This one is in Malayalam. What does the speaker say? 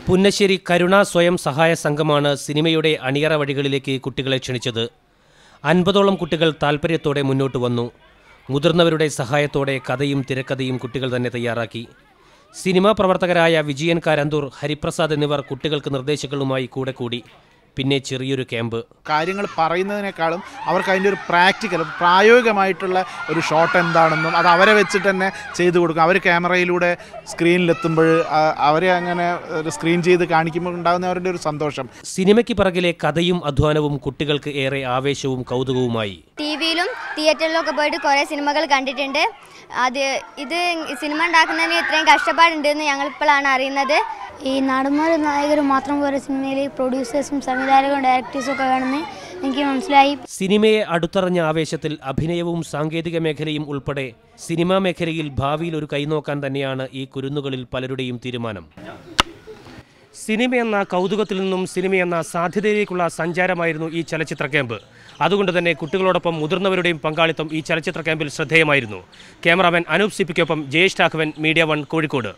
പുന്നശ്ശേരി കരുണ സ്വയം സഹായ സംഘമാണ് സിനിമയുടെ അണിയറ വഴികളിലേക്ക് കുട്ടികളെ ക്ഷണിച്ചത്. 50ഓളം കുട്ടികൾ താൽപ്പര്യത്തോടെ മുന്നോട്ട് വന്നു. മുതിർന്നവരുടെ സഹായത്തോടെ കഥയും തിരക്കഥയും കുട്ടികൾ തന്നെ തയ്യാറാക്കി. സിനിമാ പ്രവർത്തകരായ വിജയൻ കാരന്തൂർ, ഹരിപ്രസാദ് എന്നിവർ കുട്ടികൾക്ക് നിർദ്ദേശങ്ങളുമായി കൂടെ കൂടി. പിന്നെ ചെറിയൊരു ക്യാമ്പ്. കാര്യങ്ങൾ പറയുന്നതിനേക്കാളും അവർക്ക് അതിൻ്റെ ഒരു പ്രായോഗികമായിട്ടുള്ള ഒരു ഷോട്ട് എന്താണെന്നും അത് അവരെ വെച്ചിട്ട് തന്നെ ചെയ്തു കൊടുക്കും. അവർ ക്യാമറയിലൂടെ സ്ക്രീനിലെത്തുമ്പോൾ അവരെ അങ്ങനെ ഒരു സ്ക്രീൻ ചെയ്ത് കാണിക്കുമ്പോൾ ഉണ്ടാകുന്ന അവരുടെ ഒരു സന്തോഷം. സിനിമയ്ക്ക് പിറകിലെ കഥയും അധ്വാനവും കുട്ടികൾക്ക് ഏറെ ആവേശവും കൗതുകവുമായി. ടിവിയിലും തിയേറ്ററിലൊക്കെ പോയിട്ട് കുറേ സിനിമകൾ കണ്ടിട്ടുണ്ട്. ഇത് സിനിമ ഉണ്ടാക്കുന്നതിന് ഇത്രയും കഷ്ടപ്പാടുണ്ടെന്ന് ഞങ്ങളിപ്പോഴാണ് അറിയുന്നത്. ഈ നടന്മാരും നായകരും മാത്രം പോലെ സിനിമയിൽ പ്രൊഡ്യൂസേഴ്സും സംവിധായകരും ഡയറക്ടേഴ്സും ഒക്കെ വേണമെന്ന് എനിക്ക് മനസ്സിലായി. സിനിമയെ അടുത്തറിഞ്ഞ ആവേശത്തിൽ അഭിനയവും സാങ്കേതിക മേഖലയും ഉൾപ്പെടെ സിനിമാ മേഖലയിൽ ഭാവിയിൽ ഒരു കൈനോക്കാൻ തന്നെയാണ് ഈ കുരുന്നുകളിൽ പലരുടെയും തീരുമാനം. സിനിമയെന്ന കൗതുകത്തിൽ നിന്നും സിനിമയെന്ന സാധ്യതയിലേക്കുള്ള സഞ്ചാരമായിരുന്നു ഈ ചലച്ചിത്ര ക്യാമ്പ്. അതുകൊണ്ട് തന്നെ കുട്ടികളോടൊപ്പം മുതിർന്നവരുടെയും പങ്കാളിത്തം ഈ ചലച്ചിത്ര ക്യാമ്പിൽ ശ്രദ്ധേയമായിരുന്നു. ക്യാമറാമാൻ അനൂപ് സിപ്പിക്കൊപ്പം ജയേഷ് രാഘവൻ, മീഡിയ 1 കോഴിക്കോട്.